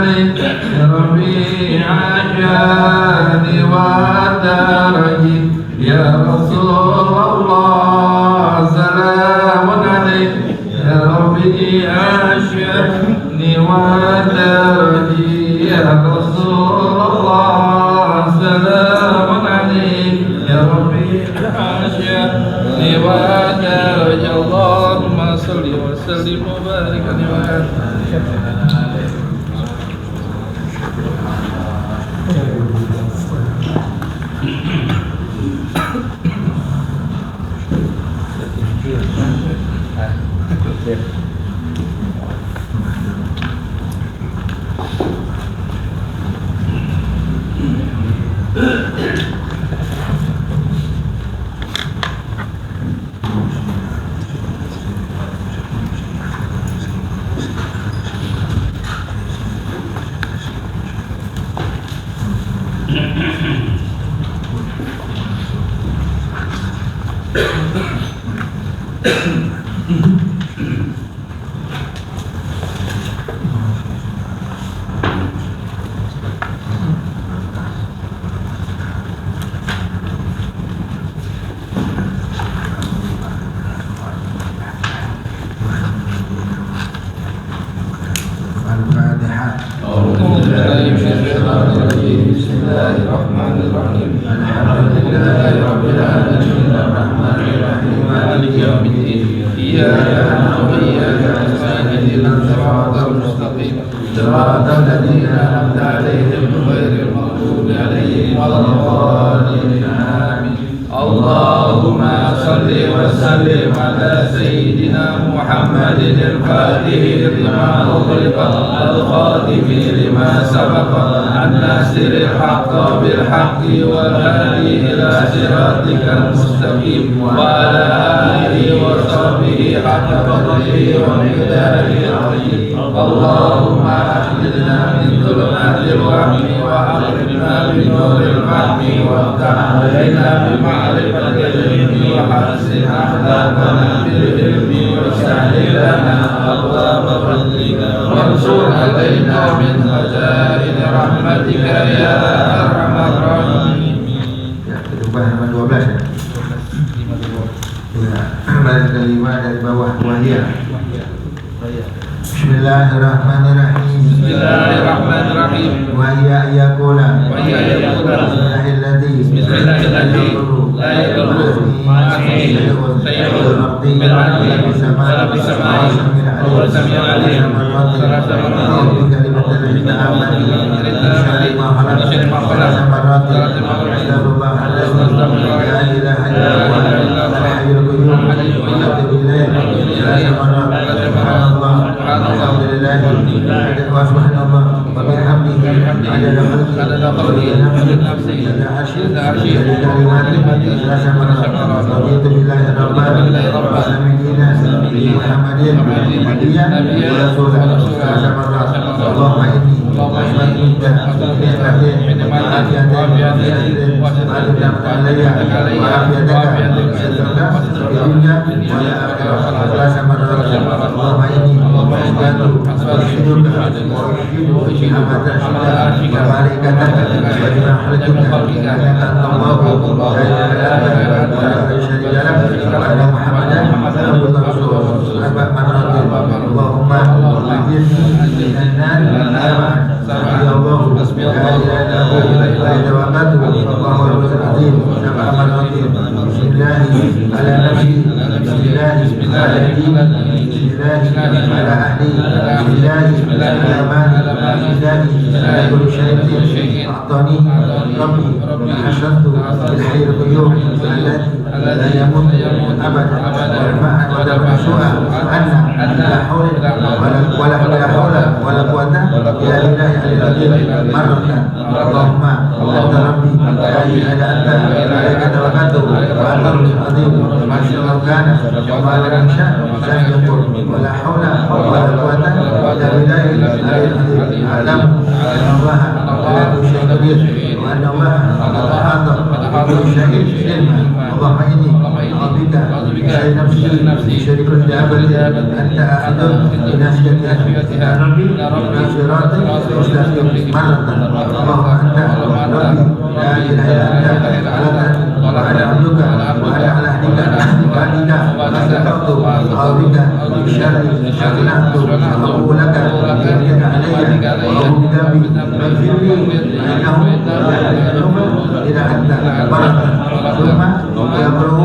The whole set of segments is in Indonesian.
عليه رفيع الشان والدرج يا رسول الله سلام عليك يا رفيع الشان والدرج يا رسول الله سلام عليك يا رفيع الشان والدرج اللهم صل وسلم وبارك عليه شر نفسي من شر كل دابة أنت آخذ بناصيتها يا ربي إلى صراط مستقيم مرة اللهم أنت ربي لا إله إلا أنت وأنا عبدك وأنا على عهدك وعهدك ما استطعت أعوذ بك من شر ما صنعت أبوء لك بنعمتك علي وأبوء بذنبي فاغفر لي فإنه لا يغفر إلا أنت مرة ثم يقرأ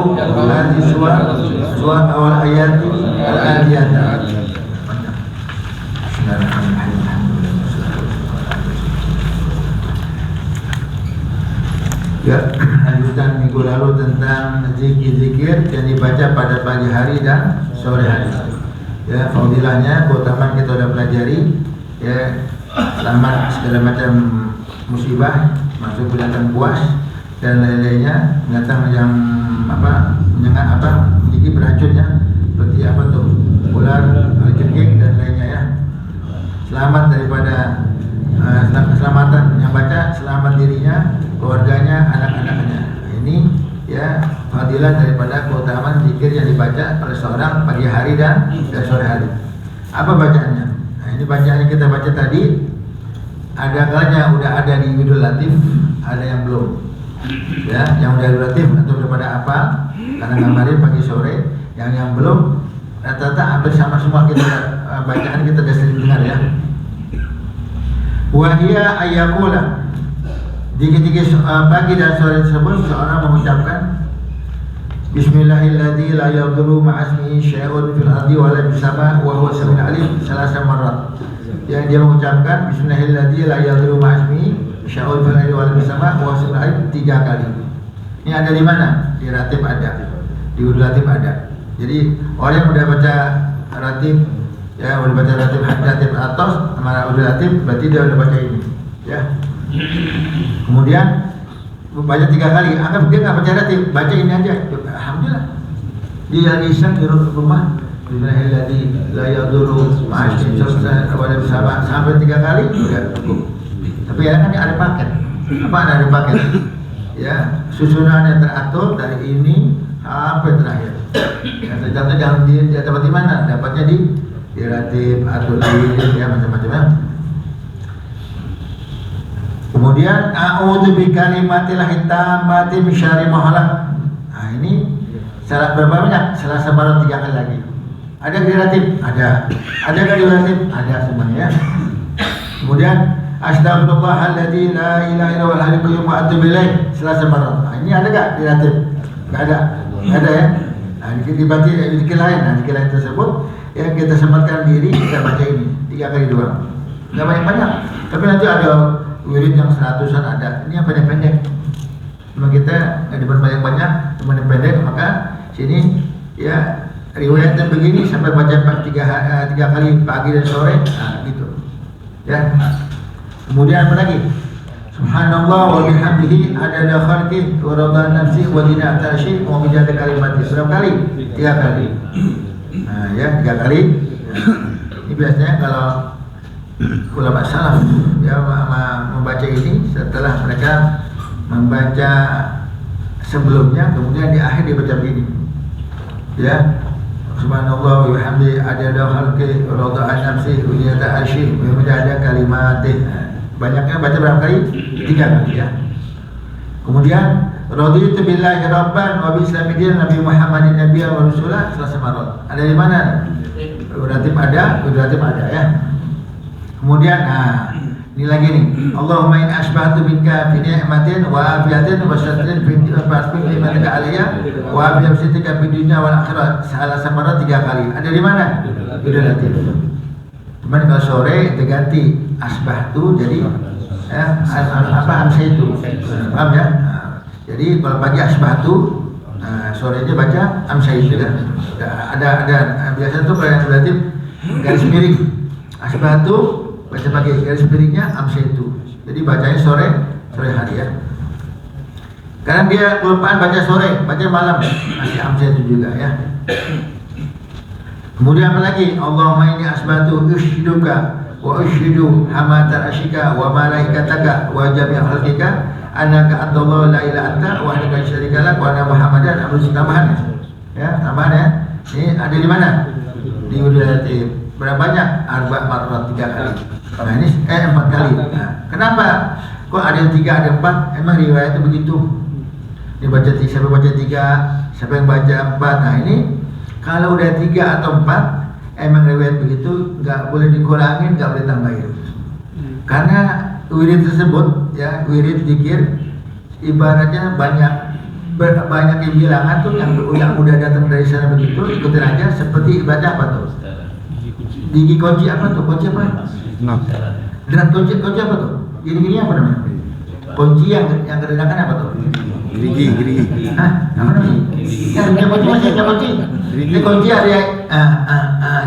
هذه السور أول آيات الآتيات. Ya, lanjutan minggu lalu tentang zikir-zikir yang dibaca pada pagi hari dan sore hari. Ya, fadilahnya, keutamaan kita sudah pelajari. Ya, selamat segala macam musibah, masuk binatang buas dan lain-lainnya, binatang yang menyengat menjadi beracunnya, seperti apa tuh, ular, alikirking dan lainnya ya. Selamat daripada keselamatan yang baca, selamat dirinya, keluarganya, anak-anaknya. Ini ya fadilah daripada keutamaan zikir yang dibaca oleh seorang pagi hari dan sore hari. Apa bacaannya? Nah, ini bacaan yang kita baca tadi, ada kalanya udah ada di Widul Latif, ada yang belum. Ya, yang udah relatif atau daripada apa? Karena kemarin pagi sore, yang belum rata-rata hampir sama semua kita bacaan kita sudah sering dengar ya. Wahia ayakula, di ketika pagi dan sore tersebut seorang mengucapkan Bismillahilladzi la yadurru ma'asmihi syai'un fil ardi wa la fis sama' wa huwa samiul alim salasa marrat. Yang dia mengucapkan Bismillahilladzi la yadurru ma'asmihi syai'un fil ardi wa la fis sama' wa huwa samiul alim 3 kali. Ini ada di mana? Di ratib ada, di Widul Latif ada. Jadi orang yang sudah baca ratib, ya udah baca ratib atas sama Widul Latif, berarti dia udah baca ini ya. Kemudian baca 3 kali, anggap dia nggak baca ratib, baca ini aja. Alhamdulillah. Dia lagi iseng di rumah, Bismillahirrahmanirrahim, la yadurru ma'asyihi sampai 3 kali udah cukup. Tapi ya kan ada paket. Apa ada paket? Ya, susunannya teratur dari ini sampai terakhir. Ya, tercatat jangan dia dapat di mana? Dapatnya di ratib atau di ya macam-macamnya. Kemudian a'udzu bikalimatillahi tammati min syarri ma khalaq. Nah, ini syarat berapa banyak? Selasa baru 3 kali lagi. Ada di ratib? Ada. Ada di ratib? Ada semuanya. Kemudian Astaghfirullahaladzim la ilaha illa huwal hayyul qayyum wa atubu ilaih Selasa barat. Nah, ini ada gak di ratib? Gak ada. Gak ada ya. Nah, dibaca zikir lain. Nah, zikir lain tersebut yang kita sempatkan diri kita baca ini 3 kali doang. Gak banyak-banyak. Tapi nanti ada wirid yang 100-an ada. Ini yang pendek-pendek. Cuma kita nggak depan banyak-banyak, cuma yang pendek. Maka sini ya riwayatnya begini sampai baca 3 kali pagi dan sore. Nah, gitu. Ya. Kemudian apa lagi? Subhanallah wa bihamdihi adada khalqi wa rida nafsi wa zinata arsyih wa midada kalimati. Berapa kali? 3 kali. Nah, ya 3 kali. Ini biasanya kalau ulama salaf ya membaca ini setelah mereka membaca sebelumnya, kemudian di akhir dibaca begini. Ya. Subhanallah wa bihamdihi adada khalqi wa rida nafsi wa zinata arsyih wa midada kalimati. Banyaknya baca berapa kali? 3 kali ya. Kemudian raditu billahi rabban wa bi islami dinan Nabi Muhammadin nabiyyan wa rasulah Selasa marat. Ada di mana? Ratib ada ya. Kemudian ini lagi nih. Allahumma in asbahtu bika fi ni'matin wa afiyatin wa syatrin fi ni'matika alayya wa bi sitika fi dunya wal akhirat. Selasa marat 3 kali. Ada di mana? Di ratib. Cuman kalau sore diganti asbahtu jadi amsaitu. Paham ya? Jadi kalau pagi asbahtu, sorenya baca amsaitu kan. Ada biasanya tuh kalau yang relatif garis miring. Asbahtu baca pagi, garis miringnya amsaitu. Jadi bacanya sore hari ya. Karena dia kelupaan baca sore, baca malam masih amsaitu juga ya. Kemudian apa lagi? Allahumma inni asbatu ushiduka wa ushidu hamatar asyika wa malaikataka wa jami'a khalqika annaka antallahu la ilaha anta wa anaka syarika lak wa anna muhammadan abduka tambahan Ya, tambahan ya. Ini ada di mana? Di Wilayatim. Berapa banyak? 4 marrat, 3 kali. Nah ini 4 kali. Nah, kenapa? Kok ada yang 3, ada 4? Emang riwayat itu begitu. Ini baca 3, siapa baca 3, siapa yang baca 4. Nah ini kalau udah 3 atau 4, emang riwayat begitu, nggak boleh dikurangin, nggak boleh tambahin. Karena wirid tersebut, ya wirid zikir, ibaratnya banyak yang bilangan tuh yang udah datang dari sana begitu, ikutin aja. Seperti ibadah apa tuh? Gigi kunci apa tuh? Kunci apa? Derat kunci apa tuh? Gini apa namanya? Kunci yang keredakan apa tuh? Gerigi. Hah? Apa namanya? Yang kunci. Ini kunci ada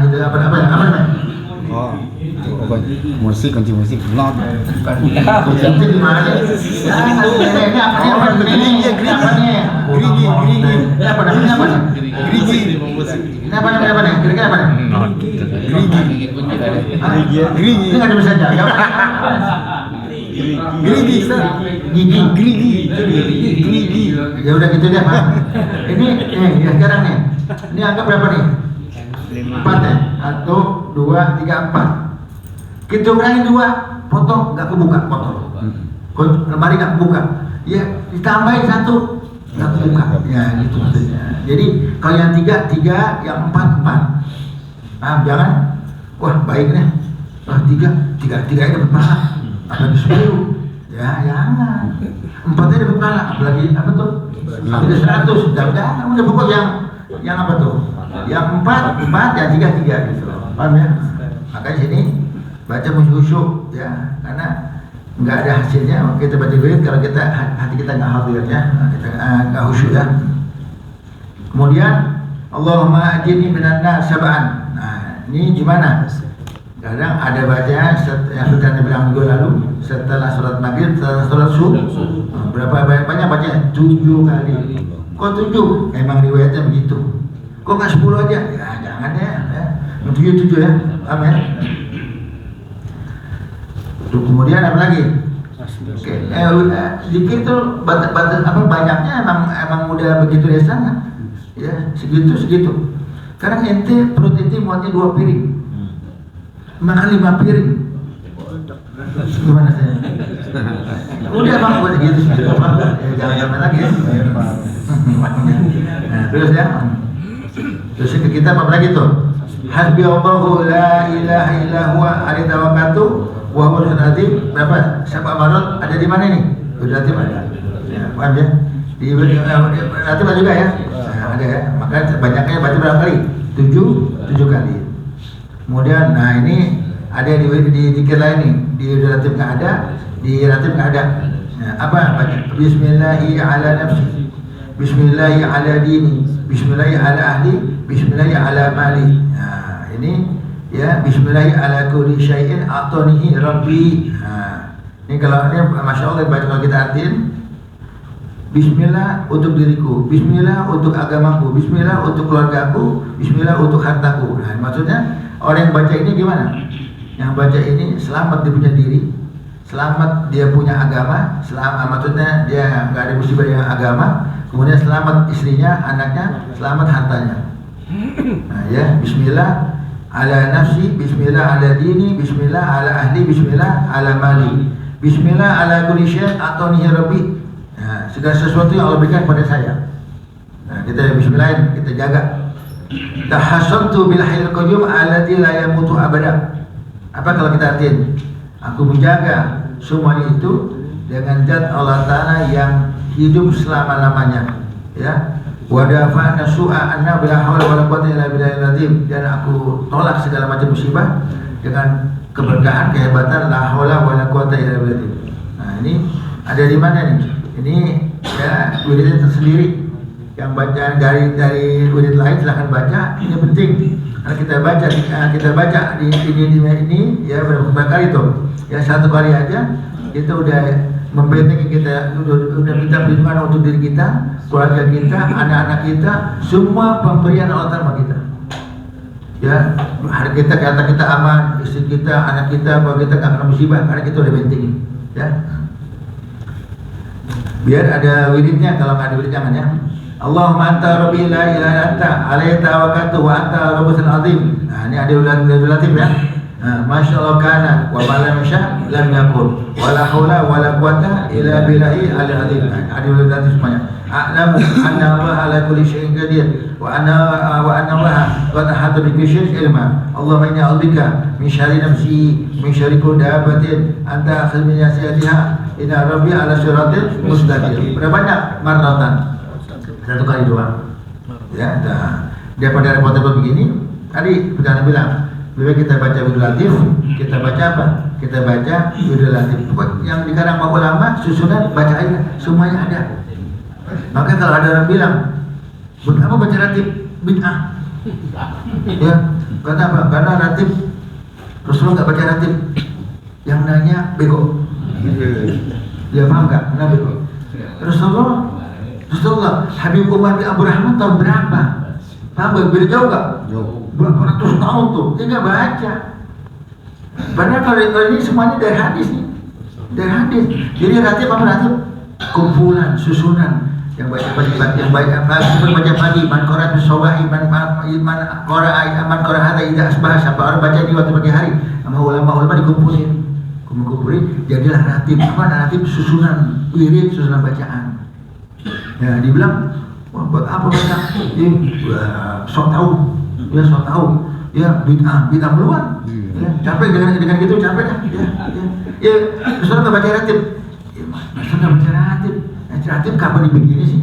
gitu apa namanya? Oh, musik, kunci musik. Not. Kunci itu di mana? Ini apa nih? Gerigi. Ini apa namanya? Gerigi. Ini apa namanya? Kira-kira apa nih? Gerigi. Ini nggak ada bisa jaga. Gerigi, Ustaz. Gerigi. Ya udah gitu deh, Pak. Ini ya sekarang nih. Ini angka berapa nih? 4 ya? 1, 2, 3, 4. Kita kurangin 2, foto nggak kebuka foto. Lemari nggak kebuka. Ya ditambahin 1, nggak kebuka. Ya gitu maksudnya. Jadi kalau yang 3, yang 4. Nah, jangan. Wah baik nih. Wah 3 ini dapat pahala. Apalagi 10. Ya jangan. 4 dapat pahala. Apalagi apa tuh? Apalagi 100. Jangan. Udah pokok yang apa tuh? Yang 4, yang 3 gitu. Paham ya? Makanya sini baca khusyuk ya, karena nggak ada hasilnya kita baca wirid kalau kita hati kita nggak hadir ya, kita nggak khusyuk ya. Kemudian Allahumma ajirni minan nar sab'an. Nah ini gimana? Kadang ada bacaan yang sudah dibilang minggu lalu setelah sholat maghrib, setelah sholat subuh. Berapa banyak bacanya? 7 kali. Kok 7? Emang riwayatnya begitu. Kok nggak 10 aja? Ya jangan ya. 7 ya. Amin. Kemudian apa lagi? Oke, zikir itu banyaknya emang udah begitu dari sana. Ya, segitu. Sekarang ente perut ente muatnya 2 piring. Makan 5 piring. Gimana saya? Udah bang, buat gitu. Jangan lagi ya. Nah, terus ya. Terus kita apa lagi tuh? Hasbi Allahu la ilaha illa huwa alaihi tawakkaltu wa huwal azim. Berapa? Siapa marot ada di mana nih? Udah ada. Ya, paham ya? Di nanti juga ya. Nah, ada ya. Maka banyaknya baca berapa kali? 7 kali. Kemudian, nah ini ada di zikir lain nih. Di relatif nggak ada, di relatif nggak ada. Nah, apa baca? Bismillahi ala nafsi, Bismillahi ala dini, Bismillahi ala ahli, Bismillahi ala mali. Nah, ini ya Bismillahi ala kulli syai'in atonihi rabbi. Nah, ini kalau ini masya Allah baca kalau kita artiin. Bismillah untuk diriku, Bismillah untuk agamaku, Bismillah untuk keluargaku, Bismillah untuk hartaku. Nah, maksudnya orang yang baca ini gimana? Yang baca ini selamat dia punya diri, selamat dia punya agama, selamat maksudnya dia nggak ada musibah yang agama, kemudian selamat istrinya, anaknya, selamat hartanya. Nah, ya Bismillah ala nafsi, Bismillah ala dini, Bismillah ala ahli, Bismillah ala mali, Bismillah ala kulli syai' atonihi rabbi. Nah, segala sesuatu yang Allah berikan pada saya. Nah, kita bismillahin, kita jaga. Tahassantu bil hayyil qayyum alladzi la yamutu abada. Apa kalau kita artiin? Aku menjaga semuanya itu dengan zat Allah Ta'ala yang hidup selama-lamanya. Ya. Wa dafa'na su'a anna bila haula wala quwwata illa billahil azim. Dan aku tolak segala macam musibah dengan keberkahan, kehebatan la haula wala quwwata illa billah. Nah, ini ada di mana nih? Ini ya wiridnya tersendiri. Yang baca dari wirid lain silahkan baca. Ini penting karena kita baca di ini ya berapa kali tuh? Ya 1 kali aja kita udah membentengi kita, udah minta perlindungan untuk diri kita, keluarga kita, anak-anak kita, semua pemberian Allah Ta'ala kita. Ya, hari kita kata kita aman, istri kita, anak kita, bahwa kita nggak kena musibah karena kita udah bentengi. Ya. Biar ada wiridnya, kalau nggak ada wirid jangan ya. Allahumma anta rabbi la ilaha illa anta alayhi tawakkaltu wa anta rabbul azim. Nah, ini ada latif ya. Masya Allah kana wa ma lam yasha lam yakun wa la haula wa la quwwata illa billahi al-azim. Ada latif semuanya. A'lamu anna Allah ala kulli syai'in qadir wa anna Allah qad ahata bi kulli syai'in ilma. Allahumma inni a'udzubika min syarri nafsi min syarri kulli dabbatin anta akhidh min nasihatiha inna rabbi ala siratil mustaqim. Berapa banyak? Marratan. Satu kali doang. Ya, daripada repot-repot begini, tadi Perdana bilang, lebih kita baca Wirdul Latif, kita baca apa? Kita baca Wirdul Latif. Yang dikarang para ulama susunan baca aja, semuanya ada. Maka kalau ada orang bilang, apa baca Latif? Bid'ah. Ya, kata apa? Karena Latif Rasulullah nggak baca Latif. Yang nanya bego. Ya paham nggak? Kenapa bego? Rasulullah Habib Umar bin Abdul Rahman tahun berapa? Paham? Beda jauh nggak? Berapa ratus tahun tuh? Dia nggak baca. Padahal kalau ini semuanya dari hadis nih, dari hadis. Jadi Ratib apa Ratib? Kumpulan, susunan yang baca pagi, yang baca pagi, man qara'a bisawahi, man qara'a hada idza asbah, siapa orang baca di waktu pagi hari. Sama ulama-ulama dikumpulin, jadilah Ratib. Apa Ratib? Susunan wirid, susunan bacaan. Ya, dibilang, wah, buat apa baca? Sok tahu, ya sok tahu, ya bid'ah meluar. Ya, capek dengan gitu, capek dah. Ya, Rasulullah nggak baca Ratib. Ya, Rasulullah nggak baca Ratib. Ratib kapan dibikini sih?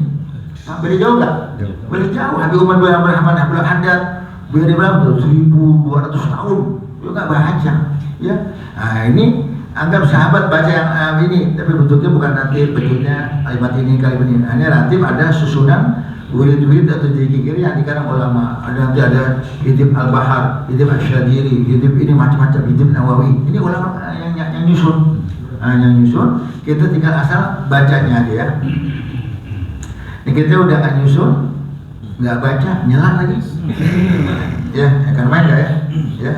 Beda jauh nggak? Beda jauh. Habib Umar bin Abdul Rahman Abdul Haddad, beda berapa? 1200 tahun. Dia nggak baca. Ya, nah ini. Anggap sahabat baca yang ini, tapi bentuknya bukan Ratib, bentuknya kalimat ini, kalimat ini. Ini Ratib ada susunan wirid-wirid atau zikir yang dikarang ulama. Ada nanti ada Hizib Al-Bahar, Hizib Asy-Syadiri, Hizib ini macam-macam, Hizib Nawawi. Ini ulama yang nyusun. Yang nyusun, kita tinggal asal bacanya aja ya. Ini kita udah nggak nyusun, nggak baca, nyelak lagi. Ya, akan main nggak ya? Ya.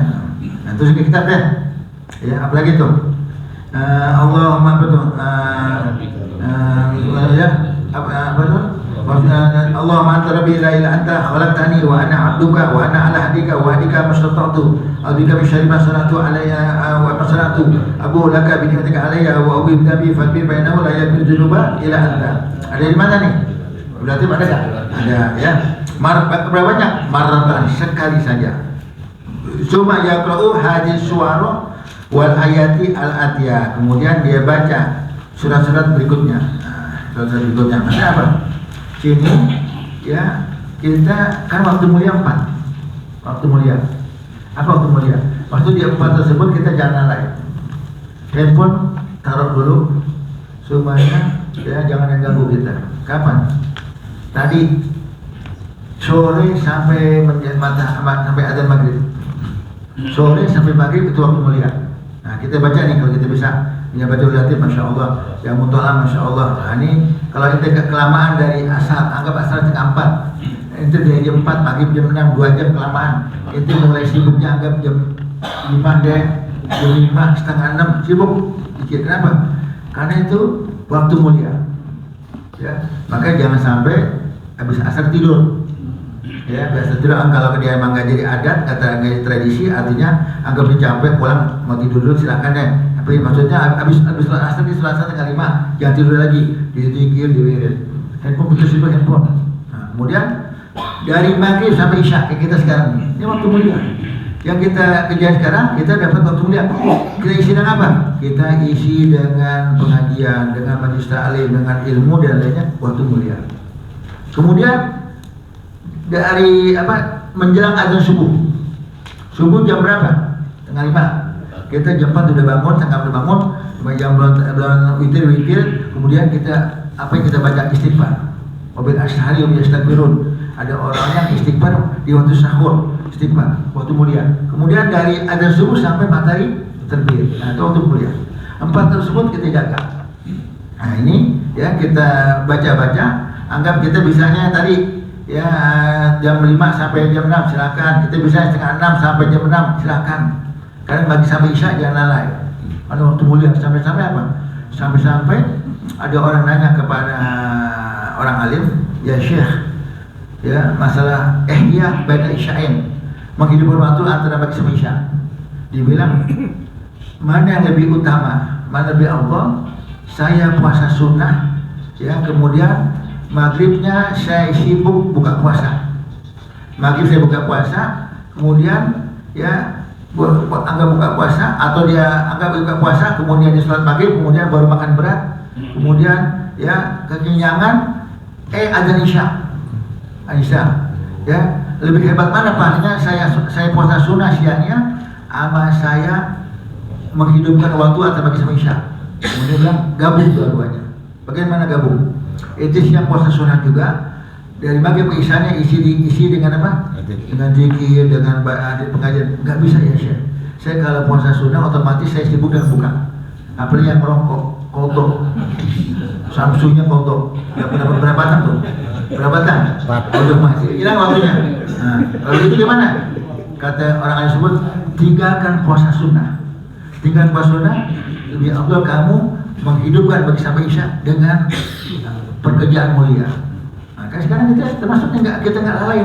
Nah, terus kita deh. Ya, apalagi tuh? Allahumma betul ya apa tuh? Allahumma anta rabbi la ilaha anta khalaqtani wa ana 'abduka wa ana 'ala hadika wa hadika mastata'tu abika bi syarri ma sanatu alayya wa masanatu abu laka bi ni'matika alayya wa ubi bi fadbi bainahu la yakun junuba ila anta. Ada di mana nih? Berarti ada enggak? Ada ya. Berapa banyak? Marratan, sekali saja. Cuma yaqra'u hadis suwara wal ayati al-atiyah. Kemudian dia baca surat-surat berikutnya. Surat-surat berikutnya. Maksudnya apa? Sini ya, kita kan waktu mulia 4. Waktu mulia. Apa waktu mulia? Waktu di 4 tersebut kita jangan lalai. Handphone taruh dulu semuanya ya, jangan yang ganggu kita. Kapan? Tadi sore sampai sampai adzan maghrib. Sore sampai maghrib itu waktu mulia. Nah, kita baca nih kalau kita bisa. Ya baca Latif, Masya Allah. Yang Muta'ala, Masya Allah. Nah, ini kalau kita kelamaan dari asar, anggap asar setengah 4. Itu dari jam 4, maghrib jam 6, 2 jam kelamaan. Itu mulai sibuknya anggap jam 5 deh. Jam 5, setengah 6 sibuk. Kenapa? Karena itu waktu mulia. Ya, maka jangan sampai habis asar tidur. Ya, biasa tidur. Kalau dia emang nggak jadi adat, kata nggak tradisi, artinya anggap dia capek pulang mau tidur dulu silakan ya. Tapi maksudnya habis asar di Selasa tanggal 5 jangan tidur lagi, dizikir, diwirid. Handphone putus itu handphone. Nah, kemudian dari maghrib sampai isya kayak kita sekarang ini waktu mulia. Yang kita kerjain sekarang kita dapat waktu mulia. Kita isi dengan apa? Kita isi dengan pengajian, dengan majelis ta'lim, dengan ilmu dan lainnya, waktu mulia. Kemudian dari menjelang azan subuh. Subuh jam berapa? Setengah 5. Kita jam 4 udah bangun, setengah udah bangun, jam belum witir, kemudian kita yang kita baca istighfar. Wabil ashari wa yastaghfirun. Ada orang yang istighfar di waktu sahur, istighfar waktu mulia. Kemudian dari azan subuh sampai matahari terbit. Nah, itu waktu mulia. 4 tersebut kita jaga. Nah, ini ya kita baca-baca, anggap kita bisanya tadi ya jam 5 sampai jam 6 silakan. Kita bisa setengah 6 sampai jam 6 silakan. Karena bagi sampai isya jangan lalai. Ada waktu mulia sampai-sampai apa? Sampai-sampai ada orang nanya kepada orang alim, ya Syekh, ya masalah ihya baina isya'in, menghidupkan waktu antara maghrib sama isya. Dibilang mana yang lebih utama, mana lebih afdal? Saya puasa sunnah, ya kemudian maghribnya saya sibuk buka puasa. Maghrib saya buka puasa, kemudian ya anggap buka puasa, atau dia anggap buka puasa, kemudian dia sholat maghrib, kemudian baru makan berat, kemudian ya kekenyangan, azan isya, ya lebih hebat mana pahalanya saya puasa sunnah siangnya, ama saya menghidupkan waktu antara maghrib sama isya. Kemudian bilang gabung dua-duanya. Bagaimana gabung? Itu siang puasa sunnah juga, dari maghrib ke isyanya isi dengan apa? Dengan zikir, dengan pengajian. Nggak bisa ya Syekh. Saya kalau puasa sunnah otomatis saya sibuk dengan buka. Apalagi yang merokok, kotor, Samsunya kotor. Nggak pernah berapa batang tuh? Berapa batang? Udah masih hilang waktunya. Nah, kalau itu gimana? Kata orang yang sebut, tinggalkan puasa sunnah. Tinggalkan puasa sunnah. Lebih afdal kamu menghidupkan bagi sampai isya dengan pekerjaan mulia. Nah, kan sekarang kita termasuknya kita nggak lalai.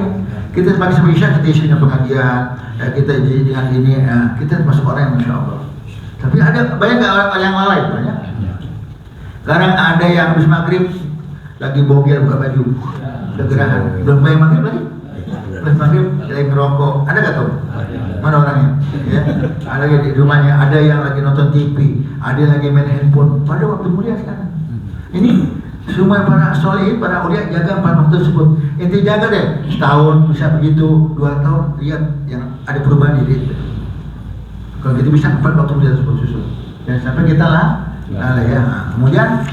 Kita bagi sampai isya kita isi dengan pengajian, kita isi dengan ini, kita termasuk orang yang masya Allah. Tapi ada banyak nggak orang yang lalai banyak. Sekarang ada yang habis maghrib lagi bogel buka baju, segerahan, belum bayar maghrib lagi. Habis maghrib lagi ngerokok, ada nggak tuh? Mana orangnya? Ya, ada di rumahnya, ada yang lagi nonton TV, ada yang lagi main handphone. Pada waktu mulia sekarang. Ini semua para soleh, para ulia jaga 4 waktu tersebut. Inti jaga deh, setahun bisa begitu, 2 tahun lihat yang ada perubahan diri. Kalau gitu bisa 4 waktu mulia tersebut susul. Dan sampai kita lah ya. Kemudian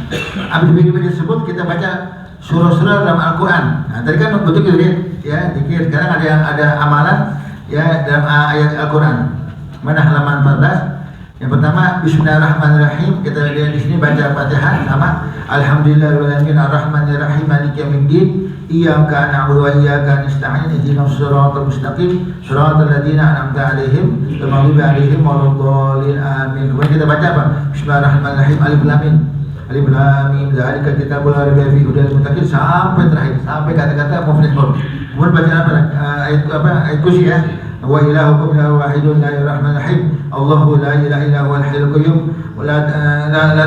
habis video tersebut kita baca surah-surah dalam Al-Quran. Nah, tadi kan betul ya, dikir. Sekarang ada amalan ya dalam ayat Al-Quran. Mana halaman 14? Yang pertama Bismillahirrahmanirrahim. Kita lihat di sini baca Fatihah sama Alhamdulillahirrahmanirrahim Ar-Rahmanirrahim Maliki Yaumiddin Iyyaka na'budu wa iyyaka nasta'in ihdinas siratal mustaqim siratal ladzina an'amta 'alaihim ghairil maghdubi 'alaihim waladdallin amin. Kemudian kita baca apa? Bismillahirrahmanirrahim Alif Lam Mim. Alif Lam Mim dzalika kitabul la raiba fihi hudal lil muttaqin sampai terakhir, sampai kata-kata muflihun. Kemudian baca apa? Ayat kursi ya. Wa ilahukum ilahu wahidun la ilaha illa huwa Allahu la ilaha illa huwal hayyul qayyum wa la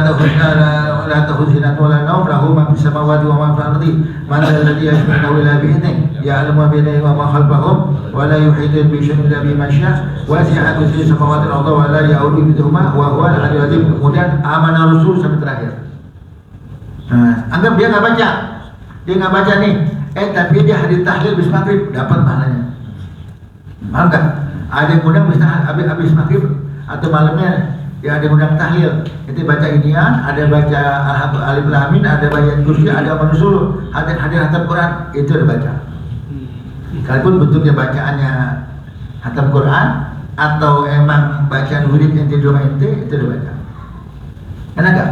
tahzunna wa la nawm lahu ma fis samawati wa ma fil ardi man alladhi yashfa'u illa bi idhnihi ya'lamu ma bayna aydihim wa ma khalfahum wa la yuhituna bi shay'in illa bima syaa wasi'a kursiyuhu samawati wal ardi wa la ya'uduhu hifdhuhuma wa huwal 'aliyyul 'azim. Kemudian amana rasul sampai terakhir. Nah, anggap dia nggak baca nih, tapi dia hadir tahlil bis maghrib, dapat pahalanya. Mahal nggak? Ada yang undang habis maghrib atau malamnya ya ada yang undang tahlil. Itu baca inian, ada baca Alif Lam Mim, ada baca kursi, ada manusul, hadir hatam Quran, itu ada baca. Kalaupun bentuknya bacaannya hatam Quran atau emang bacaan wirid yang di rumah itu ada baca. Enak nggak?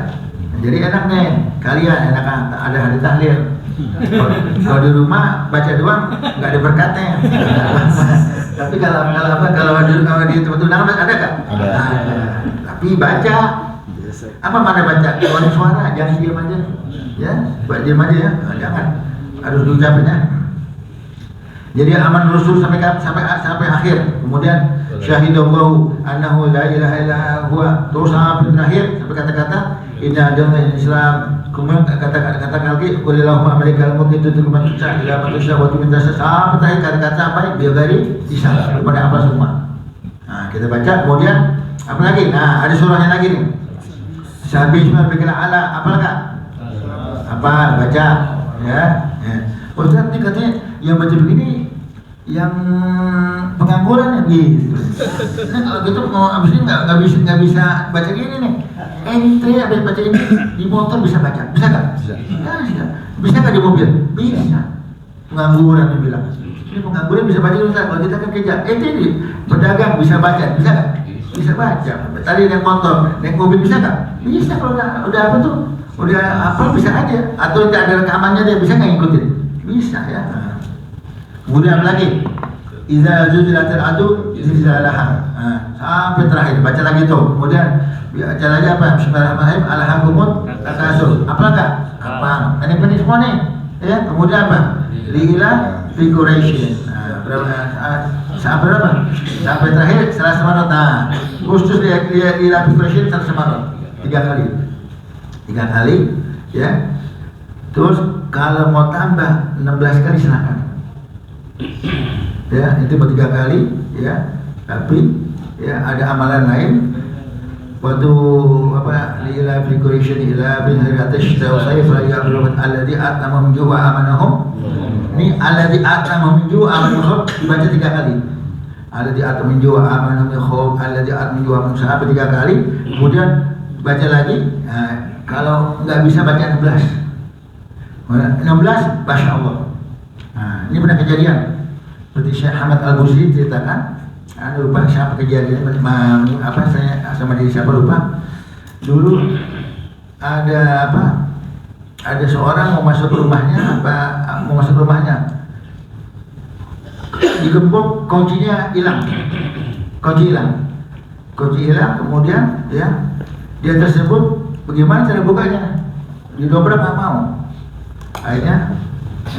Jadi enak nih, kalian enak ada hadir tahlil. Kalau di rumah baca doang nggak ada berkatnya. Tapi kalau di tempat undangan ada nggak? Ada. Tapi baca. Apa mana baca? Keluarin suara, jangan diam aja. Ya, diam aja ya. Jangan. Harus diucapin ya. Jadi aman rasul sampai akhir. Kemudian syahidallahu annahu la ilaha illa huwa. Terus sampai terakhir sampai kata-kata inna adalah Islam. Kemudian kata-kata lagi Qulillahumma malikal mulki tu'til mulka ila man tasha wa tu'izzu sampai terakhir kata-kata apa? Biari bisa kepada apa semua. Nah, kita baca kemudian apa lagi? Nah, ada surahnya lagi nih. Sabihma bikal ala apa lagi? Apa baca ya? Ustaz ini katanya yang baca begini yang pengangguran ya gitu. Nah, kalau gitu mau abis ini nggak bisa baca gini nih. Ente abis baca ini di motor bisa baca, bisa nggak? Bisa. Bisa nggak di mobil? Bisa. Pengangguran dibilang. Ini pengangguran bisa baca Ustaz. Kalau kita kan kerja, ente ini pedagang bisa baca, bisa nggak? Bisa baca. Tadi naik motor, naik mobil bisa nggak? Bisa kalau udah apa tuh? Udah apa bisa aja. Atau tidak ada rekamannya dia bisa nggak ngikutin? Bisa ya. Kemudian apa lagi? Iza zulzilatil ardu zilzalaha. Sampai terakhir baca lagi tuh. Kemudian baca lagi apa? Bismillahirrahmanirrahim. Alhaakumut takasur. Apa enggak? Apa? Ini semua nih. Ya, kemudian apa? Liila figuration. Sampai berapa? Sampai terakhir Selasa Maret. Nah, khusus dia ila figuration Selasa Maret 3 kali, ya. Terus kalau mau tambah 16 kali silakan. Ya, itu 3 kali, ya. Tapi ya ada amalan lain. Waktu apa ila figuration ila bin hariatish tawsayf la ya'budu alladhi atama min ju'a amanahum. Ini alladhi atama min ju'a amanahum dibaca 3 kali. Alladhi atama min ju'a amanahum, alladhi atama min ju'a amanahum sampai 3 kali. Kemudian baca lagi. Nah, kalau nggak bisa baca 16. 16 Masya Allah. Nah, ini benar kejadian. Seperti Syekh Ahmad Al-Busri ceritakan. Lupa siapa kejadian apa saya sama diri siapa lupa. Dulu ada apa? Ada seorang mau masuk rumahnya digembok, kuncinya hilang. Kunci hilang, kemudian ya dia tersebut bagaimana cara bukanya? Didobrak nggak mau. Akhirnya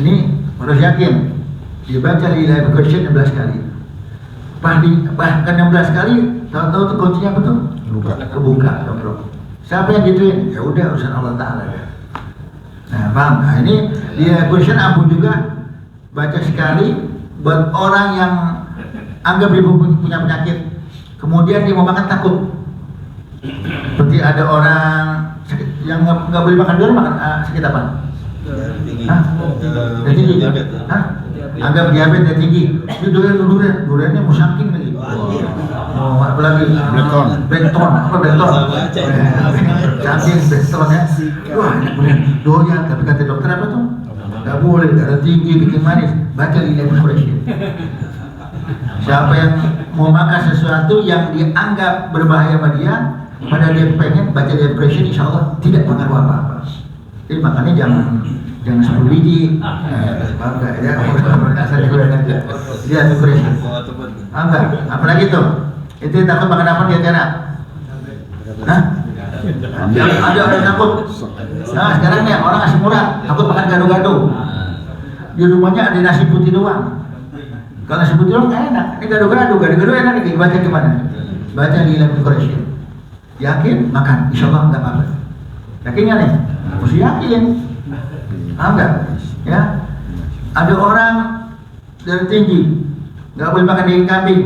ini harus yakin dibaca lillahi bikasih 16 kali. Bahkan 16 kali tahu-tahu tuh kuncinya betul kebuka. Siapa yang gituin? Ya udah urusan Allah Ta'ala ya. Nah, paham? Nah, ini dia question ampun juga baca sekali buat orang yang anggap dia punya penyakit, kemudian dia mau makan takut. Seperti ada orang sakit, yang nggak boleh makan dulu, makan sakit apa? Darah tinggi. Anggap diabetes dan tinggi. Itu duriannya musakin lagi. Oh, apa lagi? Beton. Saking beton ya. Wah, enak bener. Doyan, tapi kata dokter apa tuh? Gak boleh, darah tinggi, bikin manis. Baca lillahi bikasih. Siapa yang mau makan sesuatu yang dianggap berbahaya sama dia, pada dia pengen baca lillahi bikasih, insya Allah tidak mengaruh apa-apa. Jadi makanya jangan 10 biji, paham nggak ya? Asal digunakan dia bikasih. Paham nggak? Apalagi tuh? Itu takut makan apa kira-kira? Hah? Ada orang takut. Nah sekarang nih orang asam urat takut makan gado-gado. Di rumahnya ada nasi putih doang. Kalau nasi putih doang nggak enak. Ini gado-gado enak nih. Baca gimana? Baca lillahi bikasih. Yakin makan, insya Allah nggak apa-apa. Yakin nggak nih? Mesti yakin. Paham nggak? Ya. Ada orang darah tinggi, nggak boleh makan daging kambing.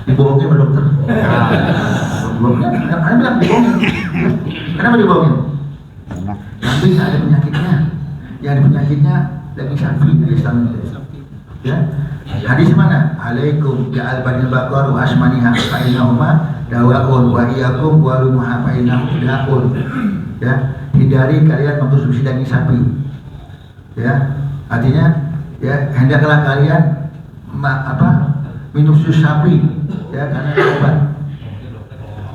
Dibohongin sama dokter. Anda bilang dibohongin. Kenapa dibohongin? Kambing ada penyakitnya. Yang ada penyakitnya daging sapi, Islam. Ya. Hadis mana? Alaikum ja'al badil baqar wa asmaniha fa innahuma dawa'un wa iyyakum wa lumuha fa innahu da'un. Ya, hindari kalian mengkonsumsi daging sapi. Ya, artinya ya hendaklah kalian minum susu sapi ya karena itu obat.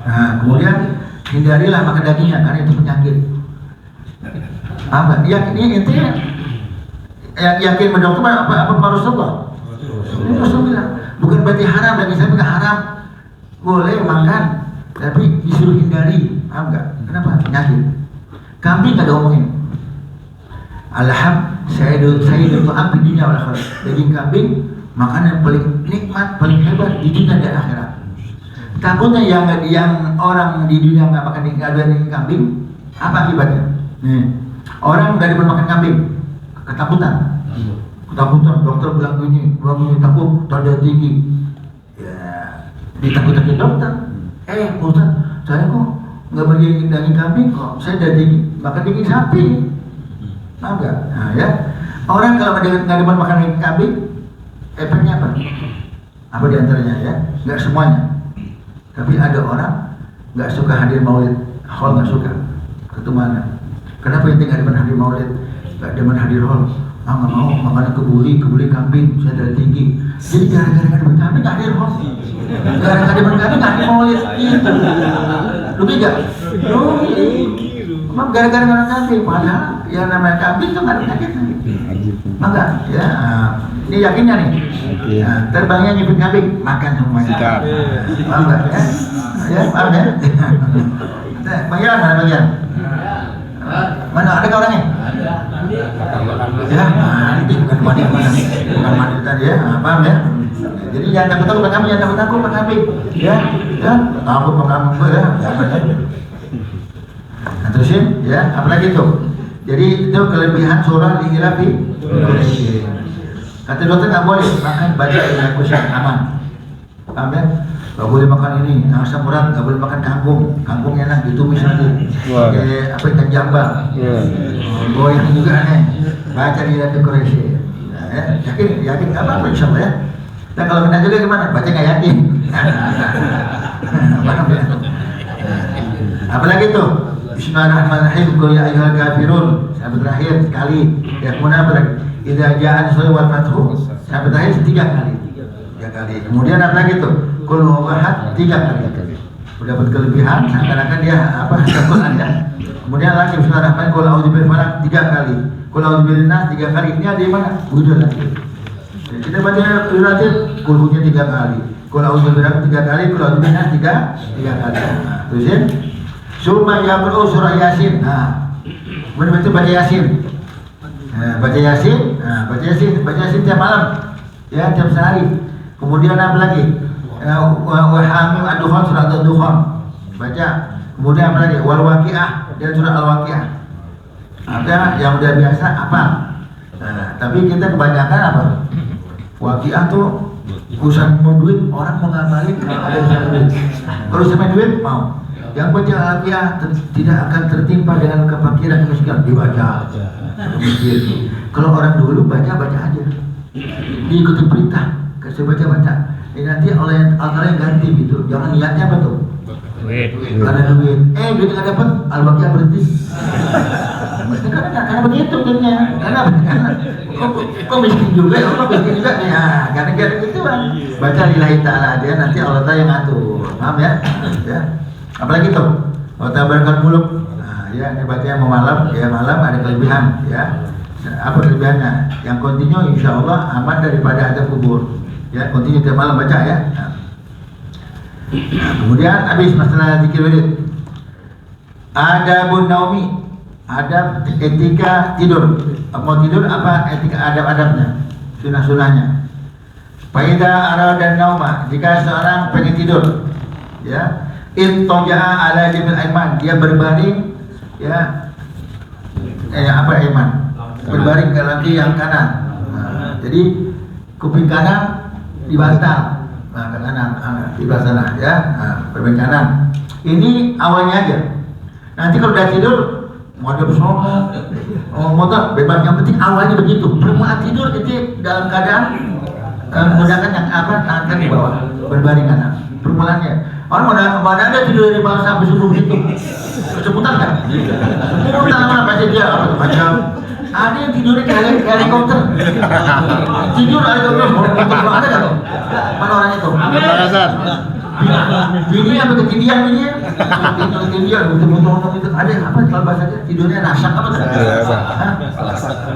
Nah, kemudian hindarilah makan dagingnya karena itu penyakit. Ini intinya yakin mendokter apa Rasulullah? Ini Rasulullah bukan berarti haram daging sapi, nggak haram, boleh makan, tapi disuruh hindari. Paham nggak? Kenapa? Penyakit. Kambing nggak ada omongin. Saya itu abdi dunia wal akhirat. Daging kambing makanan paling nikmat, paling hebat di dunia dan akhirat. Takutnya yang orang di dunia nggak makan daging kambing, apa akibatnya? Nih, orang nggak boleh makan kambing, ketakutan, dokter bilang ini takut, darah tinggi, ya ditakut-takutin dokter. Ustaz, saya kok nggak boleh daging kambing, kok saya darah tinggi, makan daging sapi, paham nggak? Nah ya, orang kalau nggak demen makan daging kambing, efeknya apa? Apa diantaranya ya? Nggak semuanya, tapi ada orang nggak suka hadir maulid, hall nggak suka, ketumana. Kenapa yang nggak demen hadir maulid, nggak demen hadir hall? Nggak mau makan kebuli kambing, saya darah tinggi. Jadi gara-gara nggak demen kambing nggak hadir hall, gara-gara demen kambing nggak hadir maulid, gitu. Rugi nggak? Rugi. Memang gara-gara nggak kambing, padahal yang namanya kambing itu nggak ada penyakitnya. Maka ya ini yakinnya nih. Nah, terbangnya nyebut kambing, makan semuanya. Paham nggak? Ya, paham ya? Bagian mana bagian? Mana ada orangnya? Ya, ini bukan mandi mana? Bukan mandi tadi ya, paham ya? Jadi jangan takut-takut Pak kami, jangan takut-takut Pak kami, ya, takut Pak kami ya, jangan. Nah, terusin, ya, apalagi itu? Jadi itu kelebihan surah Ikhlas Quraisy. Kata dokter nggak boleh makan baca Ikhlas Quraisy, aman, paham ya? Gak boleh makan ini, asam urat, gak boleh makan kangkung enak ditumis nanti pakai apa ikan jambal, goyang juga aneh. Baca Ikhlas Quraisy, ya, yakin apa insya Allah ya. Nah kalau kena juga gimana? Baca nggak yakin. Apalagi tuh Bismillahirrahmanirrahim, qul ya ayyuhal kafirun sampai terakhir sekali. Ya kemudian apa lagi? Idza ja'a nasrul wal fathu sampai terakhir 3 kali. 3 kali. Kemudian apa lagi tuh? Qul huwallahu ahad 3 kali. Mendapat kelebihan seakan-akan dia apa? Al-Qur'an ya. Kemudian lagi Bismillahirrahmanirrahim, qul a'udzu birabbil falaq 3 kali. Qul a'udzu birabbin nas 3 kali. Ini ada di mana? Udah lagi. Kita baca relatif kulhunya 3 kali. Qul a'udzu birabbil 3 kali, qul a'udzu birabbin nas 3 kali. Nah, terusin. Suma yaqra'u surah Yasin. Nah, kemudian itu baca Yasin. Baca Yasin, baca Yasin tiap malam. Ya, tiap sehari. Kemudian apa lagi? Wa hamim ad-dukhan, surah ad-dukhan. Baca. Kemudian apa lagi? Wal waqiah, dan surah al-waqiah. Ada yang udah biasa apa? Tapi kita kebanyakan apa? Waqiah tuh urusan mau duit, orang mau ngamalin kalau ada urusan duit. Kalau sama duit mau. Yang baca Al-Waqiah tidak akan tertimpa dengan kefakiran kemiskinan, dibaca. Kalau orang dulu baca aja, diikuti perintah, kasih baca. Nanti Allah yang ganti gitu. Jangan niatnya apa tuh? Duit. Karena duit. Duit nggak dapat, Al-Waqiah berhenti. Karena begitu jadinya. Karena kok miskin juga, ya. Karena gitu kan. Baca lillahi ta'ala dia, nanti Allah Ta'ala yang ngatur. Paham ya? Ya. Apalagi tuh, Allah berkat muluk. Nah, ya ini bacanya mau malam, ya malam ada kelebihan, ya. Apa kelebihannya? Yang kontinu insya Allah aman daripada azab kubur. Ya, kontinu tiap malam baca ya. Nah, kemudian habis masalah zikir wirid. Adabun naumi, adab etika tidur. Mau tidur apa etika adab-adabnya, sunah-sunahnya. Faida arada nauma, jika seorang pengen tidur, ya. Intoja'a ala jibil aiman, dia berbaring ya apa aiman, berbaring ke kaki yang kanan. Nah, jadi kuping kanan di bantal, nah, ke kanan di belah sana ya, berbaring kanan. Ini awalnya aja. Nanti kalau udah tidur mau ada bersama, motor bebas, yang penting awalnya begitu. Permulaan tidur itu dalam keadaan menggunakan yang apa, tangan di bawah, berbaring kanan. Permulaannya orang mana ada tidur dari malam sampai subuh gitu, seputar kan? Seputar mana pasti dia apa macam ada yang tidurnya kayak helikopter, tidur helikopter, motor ada kan? Mana orang itu? Bini apa ketindian bini? Ketindian, muter-muter itu ada apa? Kalau bahasanya tidurnya nasak apa?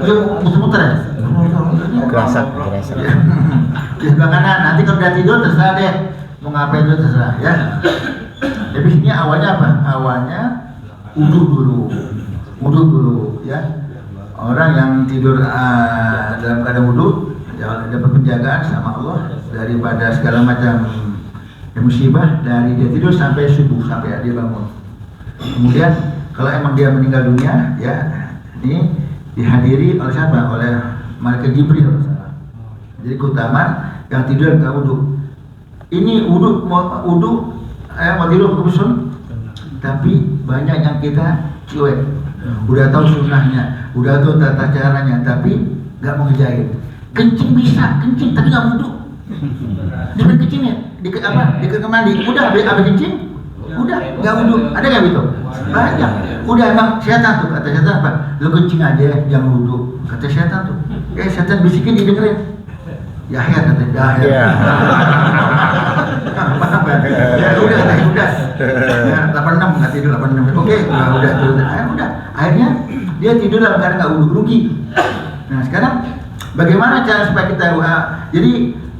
Dia muter-muter ya? Kerasa. Di sebelah kanan. Nanti kalau udah tidur terserah deh. Mau ngapain itu terserah ya. Tapi ini awalnya apa? Awalnya wudhu dulu ya. Orang yang tidur dalam keadaan wudhu dapat penjagaan sama Allah daripada segala macam musibah, dari dia tidur sampai subuh, sampai dia bangun. Kemudian kalau emang dia meninggal dunia ya, ini dihadiri oleh siapa? Oleh malaikat Jibril. Jadi keutamaan yang tidur dalam wudhu. Ini wudhu tidur kebesun, tapi banyak yang kita cuek. Udah tahu sunnahnya, udah tahu tata caranya, tapi nggak mau ngejahin. Kencing bisa, kencing tapi nggak wudhu. Diberi kencingnya, deket mandi, udah habis kencing, udah nggak wudhu. Ada nggak gitu? Banyak. Udah emang setan tuh, kata setan apa? Lo kencing aja, jangan wudhu. Kata setan tuh, setan bisikin didengerin. Yahya katanya, Yahya. Ya udah. Ya 86 nggak tidur 86. Oke, udah. Akhirnya dia tidur dalam keadaan nggak wudhu, rugi. Nah sekarang bagaimana cara supaya kita jadi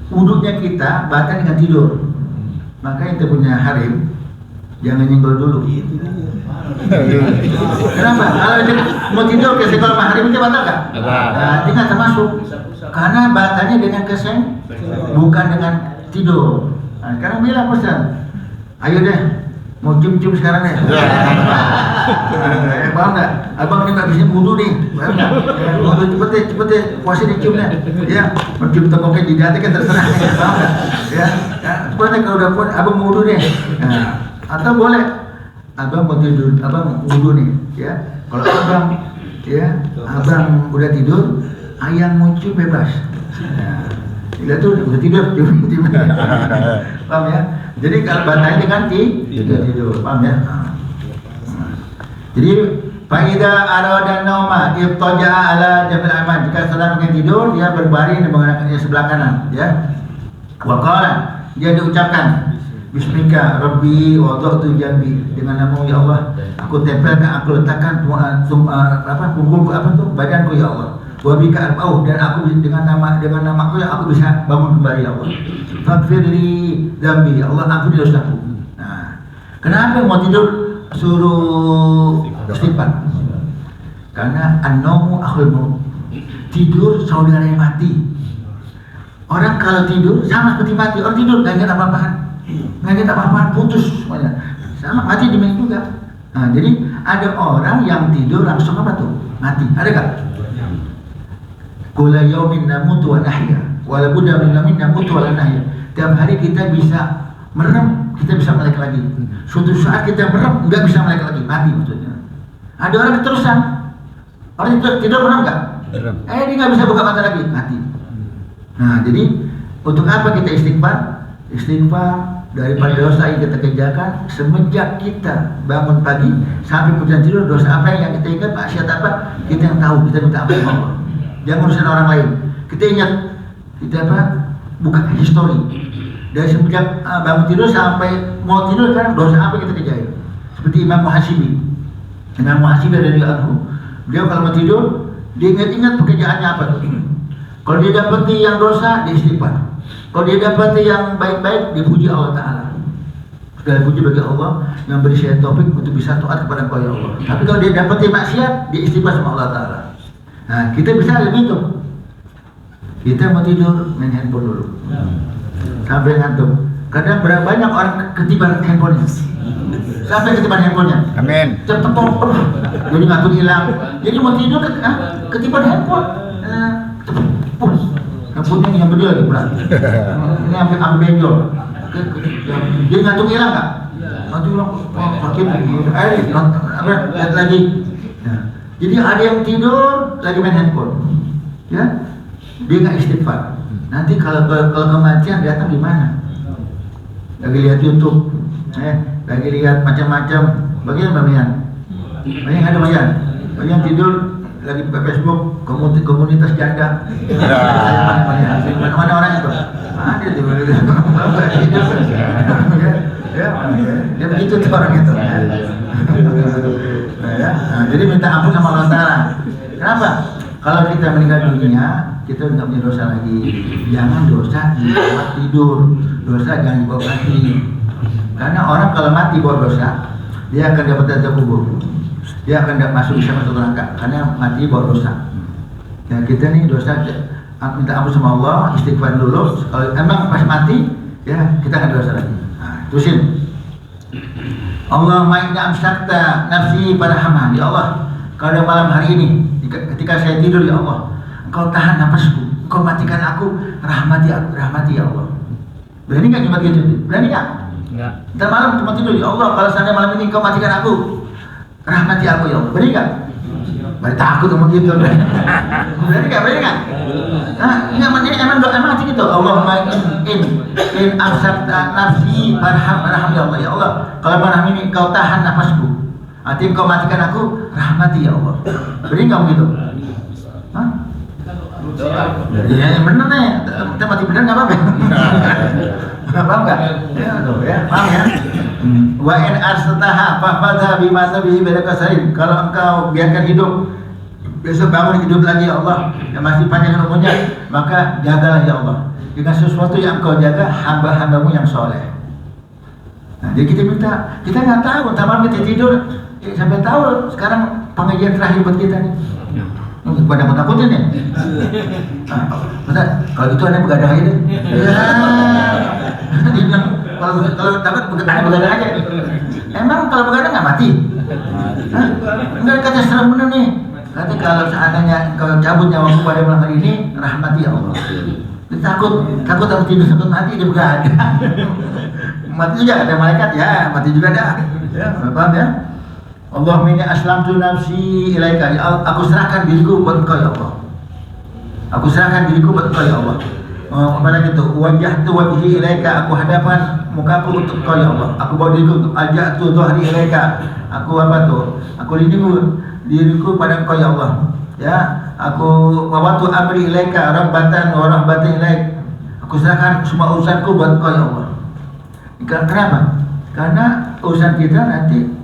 wudhunya kita bahkan dengan tidur. Maka kita punya harim jangan nyenggol dulu. Kenapa? Kalau dia mau tidur ke sekolah mahrim itu batal nggak? Nah, dia nggak termasuk. Karena batalnya dengan bukan dengan tidur. Nah, sekarang bilang Ustaz, ayo deh, mau cium-cium sekarang deh. Paham nggak? Abang ini nggak bisa wudu nih, paham nggak? Wudu cepet deh, puasa dicium deh. Ya, mau cium tengoknya di hati kan terserah, paham nggak? Ya, cepet deh kalau udah puas, abang mau wudu deh. Nah, atau boleh, abang mau tidur, abang wudu nih, ya. Kalau abang, ya, abang udah tidur, ayang mau cium bebas. Nah, dia tuh udah tidur, cium. Paham ya? Jadi kalau batalnya dengan tidur, paham ya? Jadi faida arada nauma ibtaja'a ala jambil aiman, jika sedang ingin tidur dia berbaring dan menggunakan sebelah kanan, ya. Wa qala, dia diucapkan bismika rabbi wada'tu jambi, dengan nama ya Allah aku tempelkan, aku letakkan punggungku badanku ya Allah. Wa bika arba'u, dan aku dengan namaku yang aku bisa bangun kembali ya Allah. Faghfirli dzambi, ya Allah ampuni dosaku. Nah, kenapa mau tidur suruh istighfar? Karena an-naumu akhul maut, tidur saudara yang mati. Orang kalau tidur sama seperti mati. Orang tidur nggak ingat apa-apaan, putus semuanya. Sama mati demikian juga. Nah, jadi ada orang yang tidur langsung apa tuh? Mati. Ada nggak? Kula yaumin namutu wa nahya, wala budda min yaumin namutu wa la nahya. Tiap hari kita bisa merem, kita bisa melek lagi. Suatu saat kita merem, nggak bisa melek lagi, mati maksudnya. Ada orang keterusan, orang tidur merem nggak? Dia nggak bisa buka mata lagi, mati. Nah, jadi untuk apa kita istighfar? Istighfar daripada dosa yang kita kerjakan semenjak kita bangun pagi sampai kemudian tidur. Dosa apa yang kita ingat, maksiat apa kita yang tahu, kita minta ampun sama Allah. Jangan urusan orang lain. Kita ingat, kita buka histori dari semenjak bangun tidur sampai mau tidur kan dosa apa kita kerjain. Seperti Imam Muhasibi dari Anhu, dia kalau mau tidur dia ingat pekerjaannya apa tuh. Kalau dia dapati yang dosa, dia istighfar. Kalau dia dapati yang baik-baik, dia puji Allah Ta'ala. Segala puji bagi Allah yang beri saya taufik untuk bisa taat kepada Engkau ya Allah. Tapi kalau dia dapati maksiat, dia istighfar sama Allah Ta'ala. Nah, kita bisa lebih itu. Kita mau tidur, main handphone dulu sampai ngantuk. Kadang berapa banyak orang ketiban handphonenya. Sampai ketiban handphonenya. Amin. Cepet jadi ngantuk hilang. Jadi mau tidur ketiban handphone. Handphonenya yang berdua lagi berat. Ini ambil benjol. Dia ngantuk hilang nggak? Ngantuk hilang. Makin lihat lagi. Jadi ada yang tidur lagi main handphone, ya, dia nggak istighfar. Nanti kalau kematian datang gimana? Lagi lihat YouTube, lagi lihat macam-macam. Bagian ada bagian tidur lagi Facebook, komunitas janda. Mana orang itu? Ada tuh. Ya begitu tuh orang itu. Nah, jadi minta ampun sama Allah Ta'ala. Kenapa? Kalau kita meninggal dunia, kita nggak punya dosa lagi. Jangan dosa di tempat tidur, dosa jangan dibawa mati. Karena orang kalau mati bawa dosa, dia akan dapat azab kubur. Dia akan masuk neraka karena mati bawa dosa. Ya kita nih dosa, minta ampun sama Allah, istighfar dulu. Kalau emang pas mati, ya kita akan dosa lagi. Nah, terusin. Allahumma inna amsakta nafsi farhamha, ya Allah, kalau malam hari ini ketika saya tidur ya Allah, Engkau tahan nafasku, Engkau matikan aku, rahmati ya Allah. Berani nggak cuma gitu? Berani nggak? Enggak. Ntar malam cuma tidur ya Allah, kalau seandainya malam ini Engkau matikan aku, rahmati aku ya Allah. Berani nggak? Berani takut sama gitu. Berani nggak? Nah, emang hati gitu. Allahumma in amsakta nafsi farhamha ya Allah. Ya Allah, kalau malam ini Kau tahan nafasku, artinya Kau matikan aku, rahmati ya Allah. Berani nggak begitu? Hah? Ya yang bener nih, kita mati bener nggak apa-apa. Paham nggak? Ya, paham ya. Wa in arsaltaha fahfadha bima tabihi badakasarin. Kalau Engkau biarkan hidup, besok bangun hidup lagi ya Allah, yang masih panjang umurnya, maka jagalah ya Allah dengan sesuatu yang Engkau jaga hamba-hambamu yang soleh. Nah, jadi kita nggak tahu, entar malam kita tidur, sampai tahu sekarang pengajian terakhir buat kita nih. Pada takut-takutin ya. Ustaz, kalau itu aneh begadang aja deh. Ya. Dia bilang kalau takut begadang aja. Emang kalau begadang nggak mati? Enggak, kata serem bener nih. Kata kalau seandainya kalau cabut nyawaku pada malam hari ini, rahmati ya Allah. Dia takut aku tidur takut mati dia begadang. Mati juga ada malaikat ya, mati juga ada. Ya, paham ya? Allahumma inni aslamtu nafsi ilaika, ya Allah, aku serahkan diriku buat Engkau ya Allah. Aku serahkan diriku buat Engkau ya Allah. Apalagi itu wajjahtu wajhi ilaika, aku hadapan mukaku untuk Engkau ya Allah. Aku bawa diriku, alja'tu dhahri ilaika, aku apa tuh? Aku lindungi diriku pada Engkau ya Allah. Ya, aku wawatu amri ilaika rabbatan wa rahbatan ilaik. Aku serahkan semua urusanku buat Engkau ya Allah. Kenapa? Karena urusan kita nanti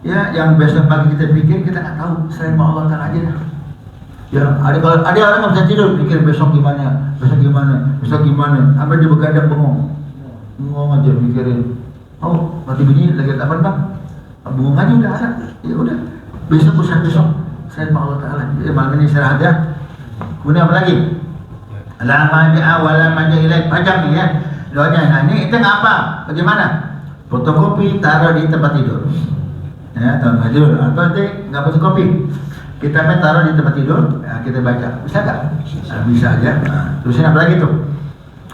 ya yang besok pagi kita pikir kita nggak tahu, selain Allah Ta'ala aja dah. Ya ada orang nggak bisa tidur pikir besok gimana, apa dia begadang bengong aja mikirin, oh mati bunyi lagi kapan bang, bengong aja udah ada, ya udah besok selain Allah Ta'ala. Ya, malam ini istirahat ya. Kemudian apa lagi? La maja'a wa la maja'a ilaik, panjang nih ya doanya. Nah ini kita ngapa? Bagaimana? Fotokopi taruh di tempat tidur. Ya, tempat tidur atau nanti nggak fotokopi, kita taruh di tempat tidur, ya, kita baca, bisa nggak? Nah, bisa aja. Nah, terusin apa lagi tuh?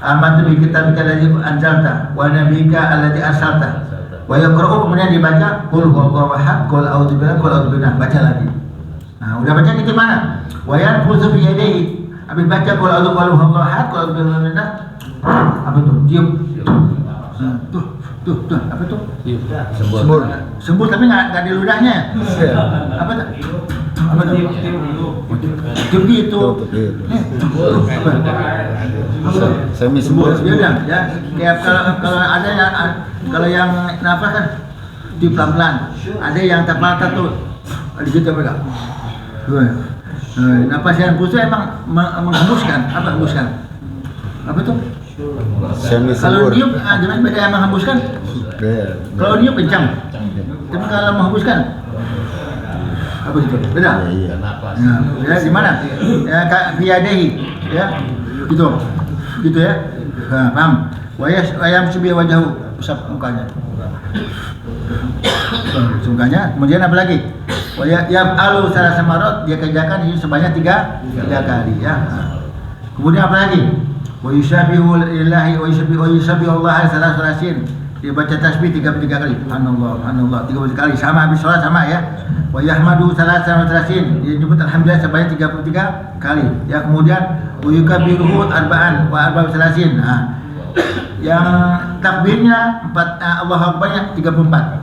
Amantu bi kitabika allazi anzalta wa nabiyyika allazi arsalta wa yaqra'u, kemudian dibaca qul huwallahu ahad, qul a'udzu billahi, baca lagi. Nah, udah baca itu mana? Wa yanfuzu bi yadihi, habis baca qul a'udzu huwallahu ahad, qul a'udzu billahi, apa tuh? Diam. Tuh, apa tuh? Sembur tapi nggak di ludahnya. Apa tuh? Tiup gitu. Semi sembur. Dia bilang ya, kayak kalau yang nafas kan tiup pelan-pelan. Ada yang terpatah tuh di situ apa? Nafas yang khusus emang menghembuskan. Apa hembuskan? Apa tuh? Kalau niup, jangan beda yang menghembuskan. Kalau niup kencang, tapi kalau menghembuskan, apa itu? Beda. Ya, di mana? Ya, biadehi, ya, gitu ya. Nah, paham? Wayam subi wajahu, usap mukanya. Kemudian apa lagi? Ya alu salah samarot, dia kerjakan ini sebanyak tiga kali, ya. Kemudian apa lagi? Wa yusabbihu lillahi wa yusabbihu Allah salasin. Dia baca tasbih 33 kali. Subhanallah 33 kali, sama habis salat sama ya. Wa yahmadu salasin. Dia nyebut alhamdulillah sebanyak 33 kali. Ya, kemudian wa yukabbiruhu arba'an wa arba'u salasin. Nah, yang takbirnya 4, Allahu Akbarnya 34.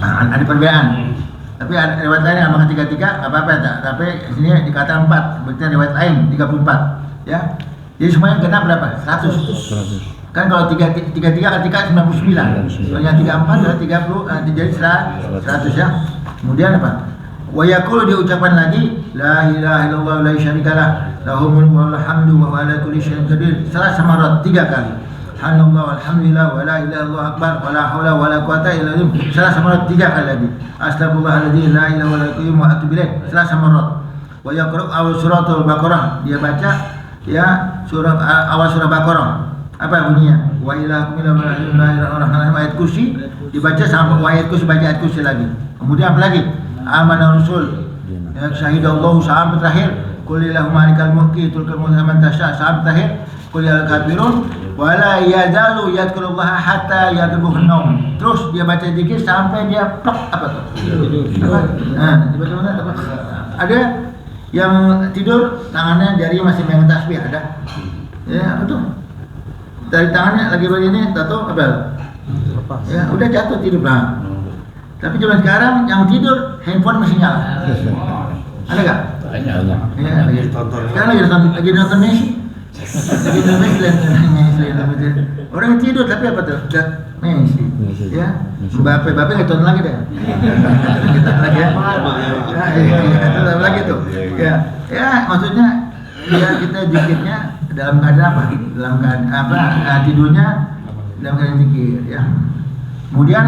Nah, ada perbedaan. Tapi ada riwayat lain yang mengatakan 33 enggak apa-apa tak. Tapi sini dikatakan 4, berarti riwayat lain 34. Ya. Jadi semuanya genap berapa? 100. Kan kalau 33 kali 3 99. Kalau yang 34 adalah 30, jadi 100 ya. Kemudian apa? Wa yaqulu, diucapkan lagi la ilaha illallah la syarikalah lahul mulku wa lahul hamdu wa huwa ala kulli syai'in qadir. Salah samarat 3 kali. Subhanallah walhamdulillah wa la ilaha illallah akbar wa la haula wa la quwata illa billah. Salah samarat 3 kali lagi. Astagfirullahaladzim la ilaha illa huwa wa atubu ilaih. Salah samarat. Wa yaqra'u awal suratul Baqarah, dia baca ya awal surah Baqarah. Apa bunyinya? Wa ilahakum ilaha ayat kursi dibaca sama ayat kursi, baca ayat kursi lagi. Kemudian apa lagi? Amanah Rasul. Ya, syahidallahu sampai terakhir. Qul illahu malikal mulki tulkul mulka man tasya sampai terakhir. Qul ya kafirun wala yazalu yadhkurullaha hatta yadhkuruhun naum. Terus dia baca zikir sampai dia plak apa tuh? Nah, dibaca mana? Ada yang tidur tangannya jari masih megang tasbih, ada. Ya, apa tuh? Dari tangannya lagi begini, tahu apa? Ya, udah jatuh tidur lah. Tapi zaman sekarang yang tidur handphone masih nyala. Ada nggak? Banyak. Ya, sekarang lagi nonton Messi. Lagi nonton Messi. Orang yang tidur tapi apa tuh? Messi. Ya, Mbappe nggak tonton lagi deh. Kita lagi ya. Ya, lagi tuh. Ya, maksudnya ya kita zikirnya dalam keadaan apa? Dalam keadaan apa? Tidurnya dalam keadaan zikir ya. Kemudian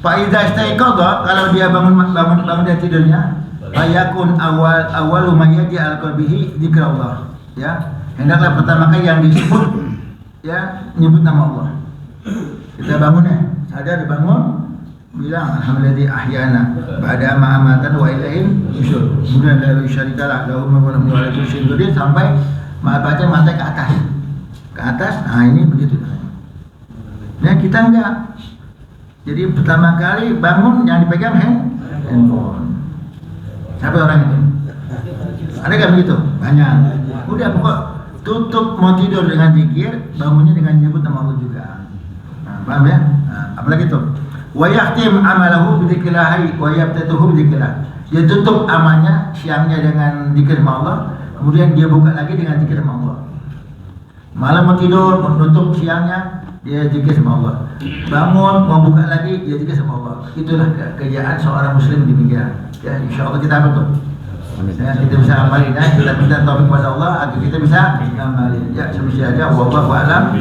Faiza istaiqadha, kalau dia bangun dari tidurnya, fayakun awal ma yati al qalbihi dzikrullah. Ya, hendaklah pertama kali yang disebut ya menyebut nama Allah. Kita bangun ya, sadar bangun, bilang alhamdulillah ahyana ba'da ma amatan wa ilaihim nusyur. Kemudian la syarikalah lahu mulku wa lahu syukur sampai baca mata ke atas. Ke atas, nah ini begitu. Nah, kita enggak. Jadi pertama kali bangun yang dipegang handphone. Siapa orang itu? Ada nggak begitu? Banyak. Udah pokok tutup mau tidur dengan zikir, bangunnya dengan menyebut nama Allah juga. Nah, paham ya? Nah, apalagi itu? Wa yahtim amalahu bi dzikrillah wa yabtatuhu bi dzikrillah. Dia tutup amalnya siangnya dengan zikir nama Allah, kemudian dia buka lagi dengan zikir nama Allah. Malam mau tidur, menutup siangnya dia zikir sama Allah. Bangun mau buka lagi dia zikir sama Allah. Itulah kerjaan seorang muslim demikian. Ya, insyaallah kita apa tuh? Ya, kita bisa amalin ya, kita minta taufik kepada Allah agar kita bisa amalin. Ya, semestinya wallahu a'lam.